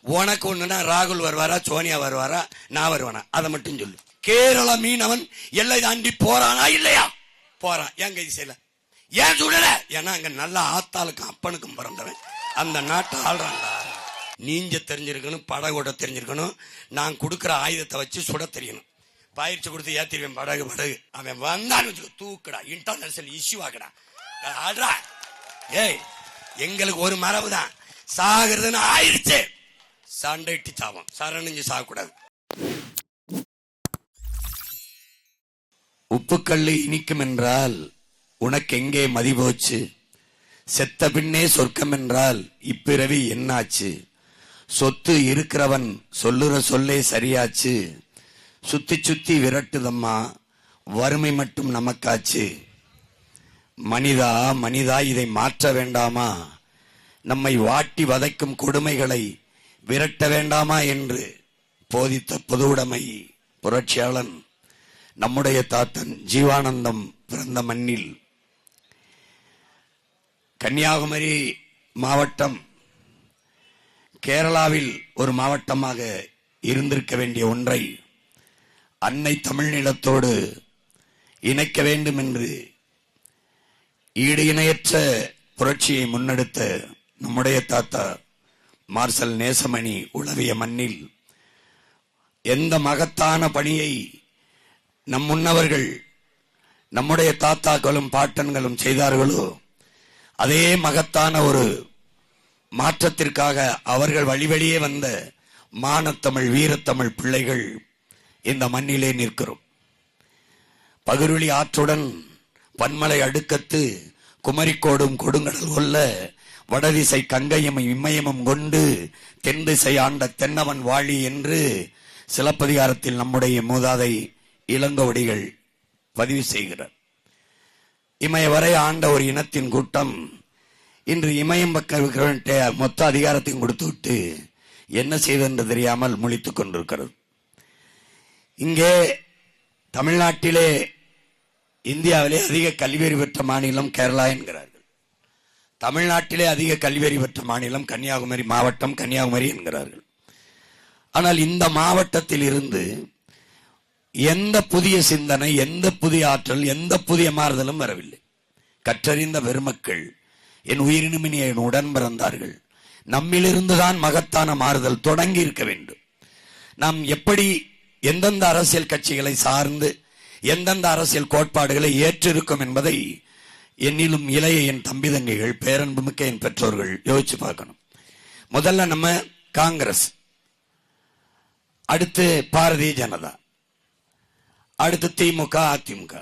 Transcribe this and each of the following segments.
உனக்கு ஒண்ணுனா ராகுல் வருவாரா, சோனியா வருவாரா, நான் வருவானா, அதை மட்டும் சொல்லு. கேரள மீனவன் எல்லை தாண்டி போறானா இல்லையா? போறான். ஏன் கைது செய்யல? ஏன் சொல்லல? ஏன்னா அங்க நல்ல ஆத்தாளுக்கும் அப்பனுக்கும் பிறந்தவன் அந்த நாட்டை ஆள்றான்டா. நீஞ்ச தெரிஞ்சிருக்கணும், படகோட தெரிஞ்சிருக்கணும், நான் கொடுக்குற ஆயுதத்தை வச்சு சுட தெரியணும். பயிற்சி கொடுத்து ஏத்திருவேன் படகு. அவன் வந்தான்னு தூக்குடா, இன்டர்நேஷனல் இஷ்யூ ஆகுடா. ஆடுறா. ஏய், எங்களுக்கு ஒரு மரபு தான், சாகிறதுன்னு ஆயிடுச்சு சண்டைட்டு சாவோம், சரணிஞ்சு சாகக்கூடாது. உப்புக்கல்லு இனிக்கும் என்றால் உனக்கு எங்கே மதி போச்சு? செத்த பின்னே சொர்க்கம் என்றால் இப்பிறவி என்னாச்சு? சொத்து இருக்கிறவன் சொல்லுற சொல்லே சரியாச்சு. சுத்தி சுத்தி விரட்டுதம்மா, வறுமை மட்டும் நமக்காச்சு. மனிதா மனிதா இதை மாற்ற வேண்டாமா? நம்மை வாட்டி வதைக்கும் கொடுமைகளை விரட்ட வேண்டாமா என்று போதித்த பொதுவுடைமை புரட்சியாளன் நம்முடைய தாத்தன் ஜீவானந்தம் பிறந்த மண்ணில் கன்னியாகுமரி மாவட்டம் கேரளாவில் ஒரு மாவட்டமாக இருந்திருக்க வேண்டிய ஒன்றை அன்னை தமிழ் நிலத்தோடு இணைக்க வேண்டும் என்று ஈடு இணையற்ற புரட்சியை முன்னெடுத்த நம்முடைய தாத்தா மார்சல் நேசமணி உளவிய மண்ணில் எந்த மகத்தான பணியை நம் முன்னவர்கள் நம்முடைய தாத்தாக்களும் பாட்டன்களும் செய்தார்களோ அதே மகத்தான ஒரு மாற்றத்திற்காக அவர்கள் வழிவழியே வந்த மானத்தமிழ் வீரத்தமிழ் பிள்ளைகள் இந்த மண்ணிலே நிற்கிறோம். பகிருளி ஆற்றுடன் பன்மலை அடுக்கத்து குமரிக்கோடும் கொடுங்கடல் கொல்ல வடதிசை கங்கையும் இம்மயமும் கொண்டு தென் திசை ஆண்ட தென்னவன் வாழி என்று சிலப்பதிகாரத்தில் நம்முடைய மூதாதை இளங்கோவடிகள் பதிவு செய்கிறார். இமய வரை ஆண்ட ஒரு இனத்தின் கூட்டம் இன்று இமயம் பக்கம் மொத்த அதிகாரத்தையும் கொடுத்து விட்டு என்ன செய்வதென்று தெரியாமல் முழித்துக் கொண்டிருக்கிறது. இங்கே தமிழ்நாட்டிலே இந்தியாவிலே அதிக கல்வியறிவு பெற்ற மாநிலம் கேரளா என்கிறார்கள். தமிழ்நாட்டிலே அதிக கல்வியறிவு பெற்ற மாநிலம் கன்னியாகுமரி மாவட்டம், கன்னியாகுமரி என்கிறார்கள். ஆனால் இந்த மாவட்டத்தில் இருந்து எந்த புதிய சிந்தனை, எந்த புதிய ஆற்றல், எந்த புதிய மாறுதலும் வரவில்லை. கற்றறிந்த பெருமக்கள் என் உயிரினுமினிய உடன் பிறந்தார்கள். நம்மிலிருந்துதான் மகத்தான மாறுதல் தொடங்கி இருக்க வேண்டும். நாம் எப்படி எந்தெந்த அரசியல் கட்சிகளை சார்ந்து எந்தெந்த அரசியல் கோட்பாடுகளை ஏற்றிருக்கும் என்பதை என்னிலும் இளைய என் தம்பி தங்கைகள், பேரன்பு மிக்க என் பெற்றோர்கள் யோசிச்சு பார்க்கணும். முதல்ல நம்ம காங்கிரஸ், அடுத்து பாரதிய ஜனதா, அடுத்து திமுக, அதிமுக.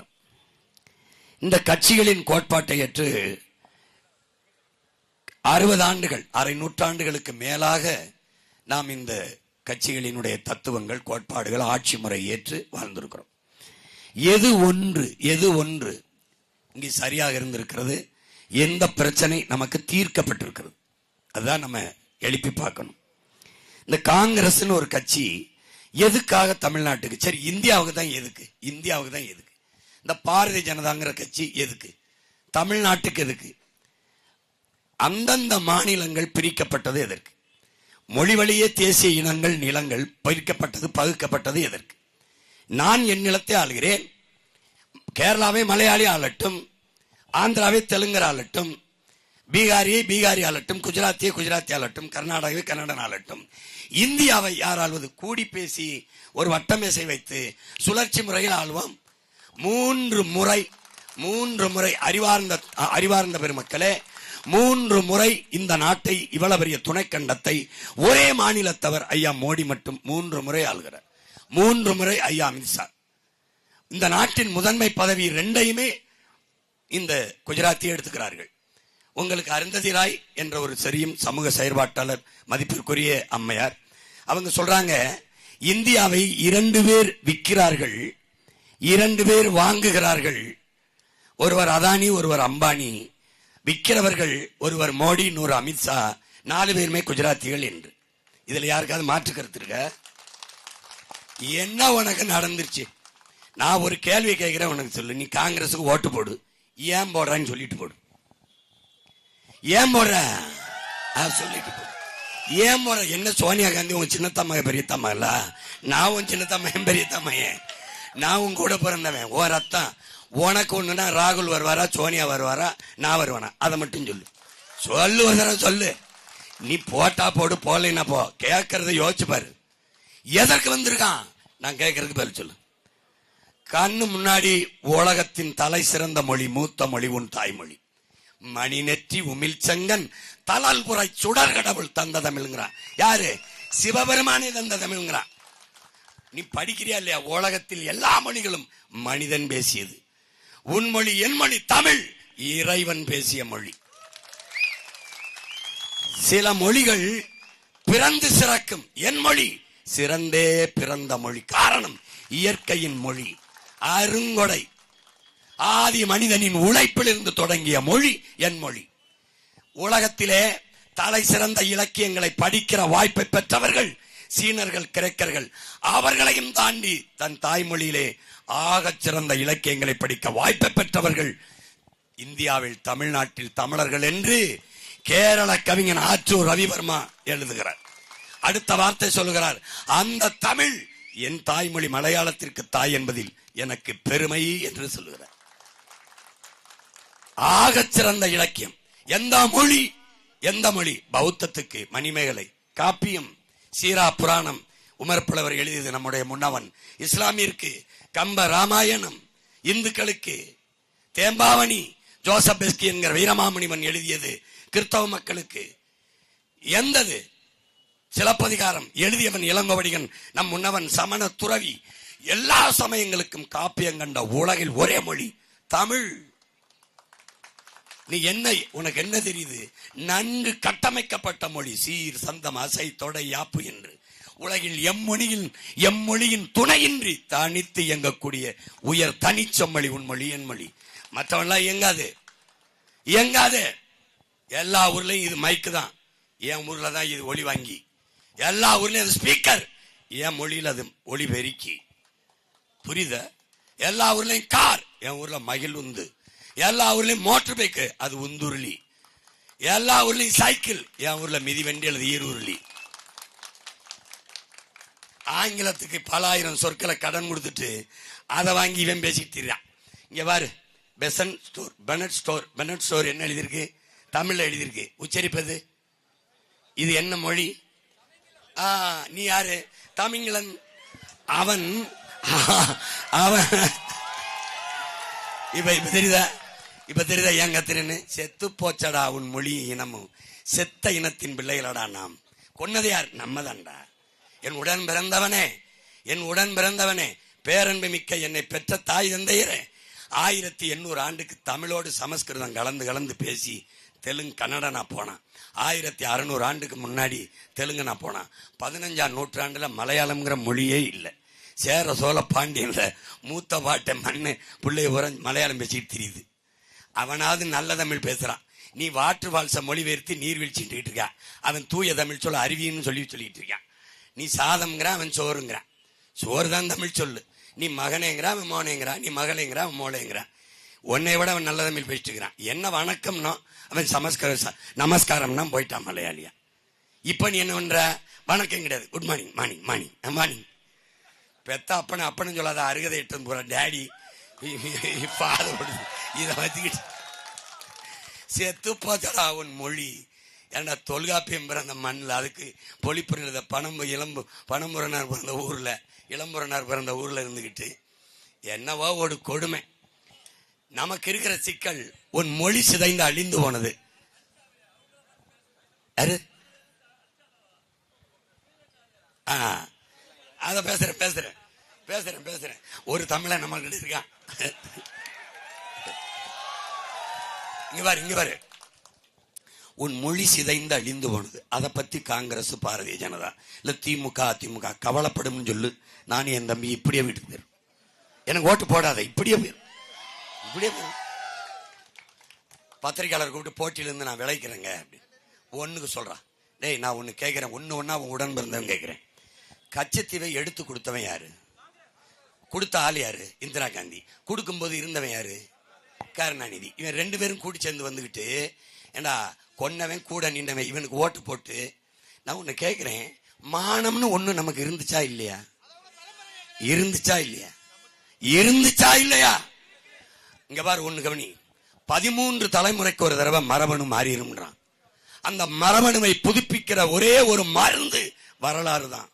இந்த கட்சிகளின் கோட்பாட்டை ஏற்று 60 ஆண்டுகள், அரை நூற்றாண்டுகளுக்கு மேலாக நாம் இந்த கட்சிகளினுடைய தத்துவங்கள், கோட்பாடுகள், ஆட்சி முறை ஏற்று வாழ்ந்திருக்கிறோம். எது ஒன்று இங்கே சரியாக இருந்திருக்கிறது? எந்த பிரச்சனை நமக்கு தீர்க்கப்பட்டிருக்கிறது? அதுதான் நம்ம எழுப்பி பார்க்கணும். இந்த காங்கிரஸ் ஒரு கட்சி எதுக்காக தமிழ்நாட்டுக்கு? சரி, இந்தியாவுக்கு தான் எதுக்கு? இந்தியாவுக்கு தான் எதுக்கு? இந்த பாரதிய ஜனதாங்கிற கட்சி எதுக்கு? தமிழ்நாட்டுக்கு எதுக்கு? அந்தந்த மாநிலங்கள் பிரிக்கப்பட்டது எதற்கு? மொழி வழியே தேசிய இனங்கள், நிலங்கள் பிரிக்கப்பட்டது, பகுக்கப்பட்டது எதற்கு? நான் என் நிலத்தை ஆளுகிறேன். கேரளாவை மலையாளி ஆளட்டும், ஆந்திராவை தெலுங்கர் ஆளட்டும், பீகாரியை பீகாரி ஆளட்டும், குஜராத்தியை குஜராத்தி ஆளட்டும், கர்நாடகாவை கன்னடன் ஆளட்டும். இந்தியாவை யார் ஆள்வது? கூடி பேசி ஒரு வட்டமேசை வைத்து சுழற்சி முறையில் ஆள்வோம். 3 முறை அறிவார்ந்த பெருமக்களே, 3 முறை இந்த நாட்டை, இவ்வளவு பெரிய துணைக்கண்டத்தை ஒரே மாநிலத்தவர் ஐயா மோடி மட்டும் 3 முறை ஆளுகிறார். 3 முறை ஐயா அமித்ஷா. இந்த நாட்டின் முதன்மை பதவி 2ஐயுமே இந்த குஜராத்தியை எடுத்துக்கிறார்கள். உங்களுக்கு அருந்ததி ராய் என்ற ஒரு சரியும் சமூக செயற்பாட்டாளர், மதிப்பிற்குரிய அம்மையார், அவங்க சொல்றாங்க, இந்தியாவை 2 பேர் விற்கிறார்கள், 2 பேர் வாங்குகிறார்கள். ஒருவர் அதானி, ஒருவர் அம்பானி. விற்கிறவர்கள் ஒருவர் மோடி, இன்னொரு அமித்ஷா, 4 பேருமே குஜராத்திகள் என்று. இதுல யாருக்காவது மாற்று கருத்து இருக்க? என்ன உனக்கு நடந்துருச்சு? நான் ஒரு கேள்வி கேட்கிறேன், உனக்கு சொல்லு. நீ காங்கிரஸுக்கு ஓட்டு போடு. ஏன் போடுறான்னு சொல்லிட்டு போடு. ஏன் போடுற சொல்லிட்டு போடு. ஏன் முறை என்ன சோனியா காந்தி உன் சின்னத்தம்மா பெரியத்தம்மா இல்ல? நான் உன் சின்னத்தம்மா பெரியத்தம்மையன், நான் உன் கூட பிறந்தவன். ஓ ரத்தம். உனக்கு ஒண்ணுன்னா ராகுல் வருவாரா, சோனியா வருவாரா, நான் வருவானா? அதை மட்டும் சொல்லு. சொல்லு ஒரு தடவை சொல்லு. நீ போட்டா போடு, போடலைன்னா போ. கேட்கறத யோசிச்சு பாரு. எதற்கு வந்திருக்கான்? நான் கேட்கறதுக்கு பதில் சொல்லு. கண்ணு முன்னாடி உலகத்தின் தலை சிறந்த மொழி, மூத்த மொழி உன் தாய்மொழி. மணி நெற்றி உமிழ் செங்கன் தலால் புரை சுடர் கடவுள் தந்த தமிழ்ங்கிறான். யாரு? சிவபெருமானே தந்த தமிழ்ங்கிறான். நீ படிக்கிறியா இல்லையா? உலகத்தில் எல்லா மொழிகளும் மனிதன் பேசியது. உன் மொழி என் மொழி தமிழ் இறைவன் பேசிய மொழி. சில மொழிகள் பிறந்து சிறக்கும். என் மொழி சிறந்தே பிறந்த மொழி. காரணம் இயற்கையின் மொழி, அருங்கொடை, ஆதி மனிதனின் உழைப்பில் இருந்து தொடங்கிய மொழி என் மொழி. உலகத்திலே தலை சிறந்த இலக்கியங்களை படிக்கிற வாய்ப்பை பெற்றவர்கள் சீனர்கள், கிரேக்கர்கள். அவர்களையும் தாண்டி தன் தாய்மொழியிலே ஆகச் சிறந்த இலக்கியங்களை படிக்க வாய்ப்பை பெற்றவர்கள் இந்தியாவில், தமிழ்நாட்டில் தமிழர்கள் என்று கேரள கவிஞன் ஆற்றூர் ரவிவர்மா எழுதுகிறார். அடுத்த வார்த்தை சொல்லுகிறார், அந்த தமிழ் என் தாய்மொழி மலையாளத்திற்கு தாய் என்பதில் எனக்கு பெருமை என்று சொல்லுகிறார். ஆகச் சிறந்த இலக்கியம் எந்த மொழி? எந்த மொழி? பௌத்தத்துக்கு மணிமேகலை, காப்பியம், சீரா புராணம், உமர் புலவர் எழுதியது நம்முடைய முன்னவன். இஸ்லாமிற்கு கம்ப ராமாயணம், இந்துக்களுக்கு தேம்பாவணி, ஜோசப் பெஸ்கி என்கிற வீரமாமுனிவன் எழுதியது. கிறிஸ்தவ மக்களுக்கு எந்தது? சிலப்பதிகாரம் எழுதியவன் இளங்கோவடிகன், நம் முன்னவன் சமண துறவி. எல்லா சமயங்களுக்கும் காப்பியம் கண்ட உலகில் ஒரே மொழி தமிழ். நீ என்ன, உனக்கு என்ன தெரியுது? நன்கு கட்டமைக்கப்பட்ட மொழி, சீர் சந்தம் அசை தொடை யாப்பு என்று உலகில் எம்மொழியின் துணையின்றி தனித்து இயங்கக்கூடிய உயர் தனிச்சொம்மொழி உன்மொழி என் மொழி. மற்றவன்லாம் இயங்காது. எல்லா ஊர்லயும் இது மைக்கு தான், என் ஊர்ல தான் இது ஒளி வாங்கி. எல்லா ஊர்லயும் அது ஸ்பீக்கர், என் மொழியில் அது ஒளி பெருக்கி. புரியுத? எல்லா ஊர்லயும் கார், என் ஊர்ல மகிழ் உந்து. எல்லா ஊர்லயும் மோட்டர் பைக்கு, அது உந்துருளி. எல்லா ஊர்லயும் சைக்கிள், என் ஊர்ல மிதிவண்டி அல்லது ஈருருளி. ஆங்கிலத்துக்கு பல ஆயிரம் சொற்களை கடன் கொடுத்துட்டு அதை வாங்கி இவன் பேசிட்டு இருக்கான். இங்க பாரு, பெசன் ஸ்டோர், பெனட் ஸ்டோர். பெனட் ஸ்டோர் என்ன எழுதியிருக்கு? தமிழ்ல எழுதியிருக்கு. உச்சரிப்பது இது என்ன மொழி? நீ யாரு? தமிழன். அவன் இப்ப தெரியுதா ஏன் கத்திரன்னு? செத்து போச்சடா உன் மொழி இனமும், செத்த இனத்தின் பிள்ளைகளடா நாம். கொன்னது யார்? நம்மதான்டா. என் உடன் பிறந்தவனே, பேரன்பு மிக்க என்னை பெற்ற தாய் தந்தையரே, 1800 ஆண்டுக்கு தமிழோடு சமஸ்கிருதம் கலந்து பேசி தெலுங்கு கன்னடனா போனான். 1600 ஆண்டுக்கு முன்னாடி தெலுங்குனா போனான். 15ஆம் நூற்றாண்டுல மலையாளம்ங்கிற மொழியே இல்லை. சேர சோழ பாண்டியன்ல மூத்த பாட்டை மண்ணு பிள்ளை உரம் மலையாளம் பேசிட்டு தெரியுது. அவனாவது நல்ல தமிழ் பேசுறான். நீ வாற்று வாழ்ச மொழிபெயர்த்து நீர்வீழ்ச்சிட்டு இருக்கா. அவன் தூய தமிழ் சொல்ல அருவின்னு சொல்லிட்டு இருக்கான். நீ சாதம்ங்கிறான், அவன் சோறுங்கிறான். சோறு தான் தமிழ் சொல்லு. நீ மகனேங்கிறான், அவன் மோனேங்கிறான். நீ மகளேங்கிறான், அவன் மோளேங்கிறான். உன்னை விட அவன் நல்ல தமிழ் பேசிட்டு இருக்கிறான். என்ன வணக்கம்னா அவன் நமஸ்காரம்னா போயிட்டான் மலையாளியா. இப்ப நீ என்ன பண்ற? வணக்கம் கிடையாது, குட் மார்னிங், மார்னிங். பெத்த அப்பன்னு சொல்லாத அருகதை எட்டு போற டேடி இதை வச்சுக்கிட்டு செத்து போச்சடா உன் மொழி. ஏன்னா தொல்காப்பியம் பிறந்த மண்ணில் அதுக்கு பொழிப்புற பணமுறனார் பிறந்த ஊர்ல, இளம்புறனார் பிறந்த ஊர்ல இருந்துகிட்டு என்னவோ ஒரு கொடுமை. நமக்கு இருக்கிற சிக்கல், உன் மொழி சிதைந்து அழிந்து போனது. அத பேசுறேன். ஒரு தமிழ நம்ம கிட்ட இருக்கான். இங்க பாரு, உன் மொழி சிதைந்து அழிந்து போனது. அதை பத்தி காங்கிரஸ், பாரதிய ஜனதா இல்ல திமுக, அதிமுக கவலைப்படும் சொல்லு. நானும் என் தம்பி இப்படியே வீட்டுக்கு போயிரும். எனக்கு ஓட்டு போடாத, இப்படியே போயிரும். பத்திரிகையாளர் கூப்பிட்டு போட்டியிலிருந்து நான் விளைக்கிறேங்க அப்படின்னு ஒண்ணுக்கு சொல்றான். டேய், நான் ஒண்ணு கேட்கிறேன், ஒன்னா அவன் உடன் பிறந்தவன் கேட்கிறேன். கச்சத்தீவை எடுத்து கொடுத்தவன் யாரு? கொடுத்த ஆள் யாரு? இந்திரா காந்தி. கொடுக்கும் போது இருந்தவன் யாரு? கருணாநிதி. இவன் 2 பேரும் கூட்டி சேர்ந்து வந்துகிட்டு, ஏண்டா கொன்னவன் கூட நின்றவன் இவனுக்கு ஓட்டு போட்டு நான் உன்னை கேட்கிறேன், மானம்னு ஒண்ணு நமக்கு இருந்துச்சா இல்லையா? இருந்துச்சா இல்லையா? இருந்துச்சா இல்லையா? இங்க பாரு, ஒண்ணு கவனி. 13 தலைமுறைக்கு ஒரு தடவை மரபணு மாறிடும்ன்றான். அந்த மரபணுவை புதுப்பிக்கிற ஒரே ஒரு மருந்து வரலாறு தான்.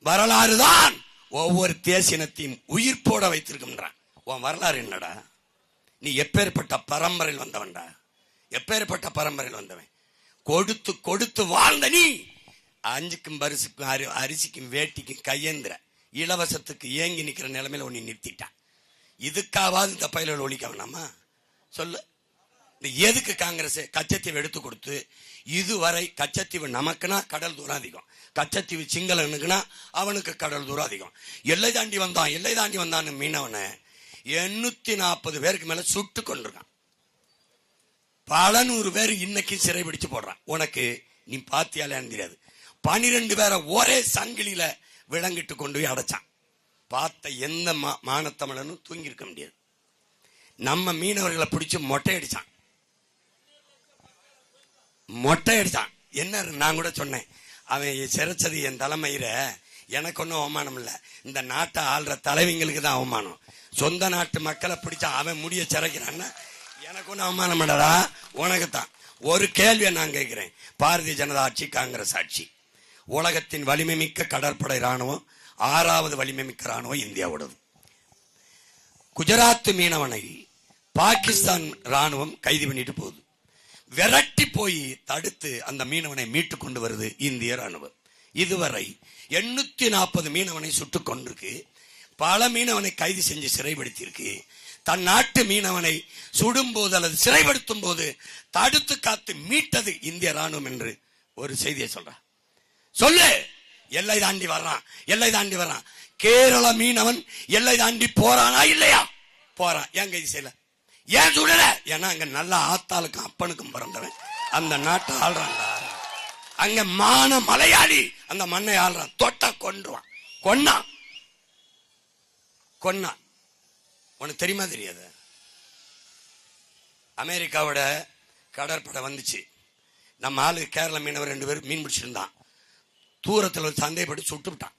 வரலாறு தான் ஒவ்வொரு தேசினத்தையும் உயிர்ப்போட வைத்திருக்கின்றான். உன் வரலாறு என்னடா? நீ எப்பேற்பட்ட பரம்பரையில் வந்தவன்டா? எப்பேற்பட்ட பரம்பரையில் வந்தவன்? கொடுத்து கொடுத்து வாழ்ந்த நீ 5க்கும் பரிசுக்கும் அரிசிக்கும் வேட்டிக்கும் கையேந்திர இலவசத்துக்கு ஏங்கி நிக்கிற நிலைமையில உன்னை நிறுத்திட்டான். இதுக்காவது இந்த பயில ஒழிக்க வேணாமா? சொல்லு. எதுக்கு காங்கிரஸ் கச்சத்தீவு எடுத்து கொடுத்து இதுவரை கச்சத்தீவு நமக்குன்னா கடல் தூரம் அதிகம், கச்சத்தீவு சிங்களனுக்குன்னா அவனுக்கு கடல் தூரம் அதிகம். எல்லை தாண்டி வந்தான் மீனவனை 840 பேருக்கு மேல சுட்டு கொண்டிருக்கான். பல 100 பேர் இன்னைக்கு சிறை பிடிச்சு போடுறான். உனக்கு நீ பாத்தியாலே தெரியாது. 12 பேரை ஒரே சங்கிலியில விளங்கிட்டு கொண்டு போய் அடைச்சான். பார்த்த எந்த மானத்தமிழனும் தூங்கி இருக்க முடியாது. நம்ம மீனவர்களை பிடிச்சு மொட்டை அடிச்சான். என்ன நான் கூட சொன்னேன், அவன் சிறைச்சது என் தலைமையில எனக்கு ஒன்னும் அவமானம் இல்ல, இந்த நாட்டை ஆள்ற தலைவிங்களுக்கு தான் அவமானம். சொந்த நாட்டு மக்களை பிடிச்சா அவன் முடிய சிறைக்கிறான்னா எனக்கு ஒன்னும் அவமானம் இல்லடா, உனக்கு தான். ஒரு கேள்வியை நான் கேட்கிறேன். பாரதிய ஜனதா ஆட்சி, காங்கிரஸ் ஆட்சி, உலகத்தின் வலிமை மிக்க கடற்படை ராணுவம், 6வது வலிமை மிக்க ராணுவம் இந்தியாவோடது. குஜராத் மீனவனை பாகிஸ்தான் ராணுவம் கைது பண்ணிட்டு போகுது. விரட்டி போய் தடுத்து அந்த மீனவனை மீட்டு கொண்டு வருது இந்திய ராணுவம். இதுவரை 840 மீனவனை சுட்டுக் கொண்டிருக்கு. பல மீனவனை கைது செஞ்சு சிறைப்படுத்தியிருக்கு. தன் நாட்டு மீனவனை சுடும் போது அல்லது சிறைப்படுத்தும் போது தடுத்து காத்து மீட்டது இந்திய ராணுவம் என்று ஒரு செய்தியை சொல்லு. எல்லை தாண்டி வர்றான். கேரள மீனவன் எல்லை தாண்டி போறானா இல்லையா? போறான். ஏன் கைது செய்யல? ஏன் சுடல? ஏன்னா அங்க நல்ல ஆத்தாளுக்கும் அப்பனுக்கும் பிறந்தவன் அந்த நாட்டை ஆள்றான்டா. அங்க மான மலையாளி அந்த மண்ணை ஆள்றான். தொட்டா கொன்றுவான். கொன்னா உனக்கு தெரியுமா தெரியாது? அமெரிக்காவோட கடற்படை வந்துச்சு. நம்ம ஆளு கேரள மீனவர் 2 பேரும் மீன் பிடிச்சிருந்தான். தூரத்தில் ஒரு சந்தேகப்பட்டு சுட்டு விட்டான்.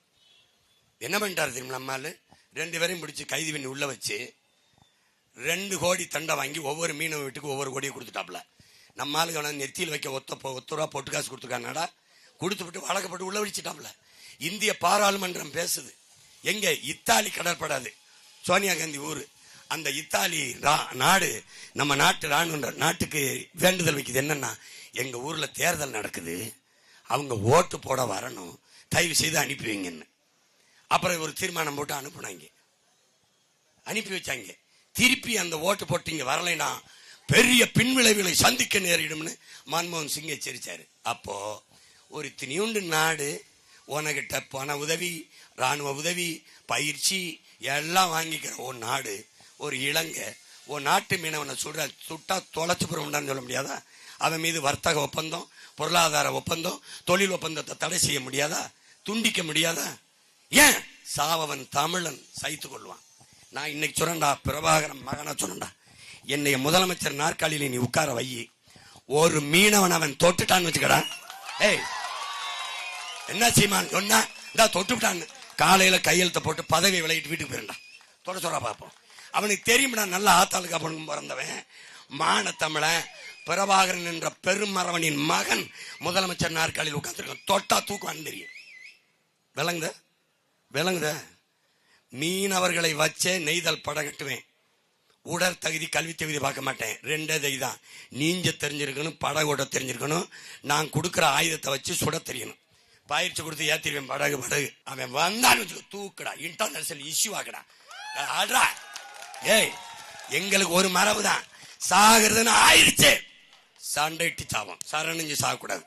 என்ன பண்ணிட்டாரு தெரியுமா? நம்ம ஆளு 2 பேரையும் பிடிச்சி கைது பண்ணி உள்ள வச்சு 2 கோடி தண்டை வாங்கி ஒவ்வொரு மீனவ வீட்டுக்கு ஒவ்வொரு கோடியை கொடுத்துட்டாப்ல. நம்ம ஆளுக்கு வேணா நெத்தியில் வைக்க ஒத்த ரூபா பொட்டு காசு கொடுத்துருக்காங்கடா. கொடுத்துட்டு வழக்கப்பட்டு உள்ள வச்சுட்டாப்ல. இந்திய பாராளுமன்றம் பேசுது. எங்க? இத்தாலி கடற்படை, அது சோனியா காந்தி ஊரு. அந்த இத்தாலி நாடு நம்ம நாட்டு ராணுவ நாட்டுக்கு வேண்டுதல் வைக்குது. என்னன்னா, எங்க ஊர்ல தேர்தல் நடக்குது, அவங்க ஓட்டு போட வரணும், தயவு செய்து அனுப்பி வைங்கன்னு. அப்புறம் ஒரு தீர்மானம் போட்டு அனுப்பி வச்சாங்க. திருப்பி அந்த ஓட்டு போட்டு இங்க வரலைன்னா பெரிய பின்விளைவுகளை சந்திக்க நேரிடும்னு மன்மோகன் சிங் எச்சரிச்சாரு. அப்போ ஒரு திணியுண்டு நாடு உனகிட்ட பண உதவி, ராணுவ உதவி, பயிற்சி எல்லாம் வாங்கிக்கிற ஒரு நாடு, ஒரு இலங்கை, ஒரு நாட்டு மீனவனை சுட்டா தொலைச்சு போறோம்டான்னு சொல்ல முடியாதா? அவன் மீது வர்த்தக ஒப்பந்தம், பொருளாதார ஒப்பந்தம், தொழில் ஒப்பந்தத்தை தடை செய்ய முடியாதா? துண்டிக்க முடியாதா? ஏன்? சாவவன் தமிழன் சைத்து கொள்வான். நான் இன்னைக்கு சொன்னேன்டா, பிரபாகரன் மகனா சொன்னேன்டா, என்னைய முதலமைச்சர் நாற்காலியில நீ உட்கார வை, ஒரு மீனவன் அவன் தொட்டுட்டான்னு வச்சுக்கடா. ஏய், என்ன சீமான் சொன்னா தொட்டு விட்டான்னு காலையில கையெழுத்த போட்டு பதவி விளையிட்டு வீட்டுக்கு போயிருந்தா தொட சொல்றா பார்ப்போம். அவனுக்கு தெரியும்டா, நல்ல ஆத்தாளுக்கு அப்பனுக்கு பிறந்தவன், மான தமிழன், பிரபாகரன் என்ற பெருமரவனின் மகன் முதலமைச்சர் நாற்காலியில் உட்கார்ந்துருக்கான். தொட்டா தூக்குவான்னு தெரியும். விளங்குத? மீனவர்களை வச்சே நெய்தல் படகட்டுவேன். உடல் தகுதி, கல்வி தகுதி பார்க்க மாட்டேன். 2 தகுதிதான். நீஞ்ச தெரிஞ்சிருக்கணும், படகோட தெரிஞ்சிருக்கணும், நான் கொடுக்குற ஆயுதத்தை வச்சு சுட தெரியணும். பயிற்சி கொடுத்து ஏத்திருவேன் படகு. அவன் வந்தான்னு தூக்குடா, இன்டர்நேஷனல் இஷ்யூ ஆக்கடா. ஆடுறா. ஏய், எங்களுக்கு ஒரு மரபு தான், சாகிறதுன்னு ஆயிடுச்சு சண்டைட்டு சாவோம், சரணிஞ்சு சாகக்கூடாது.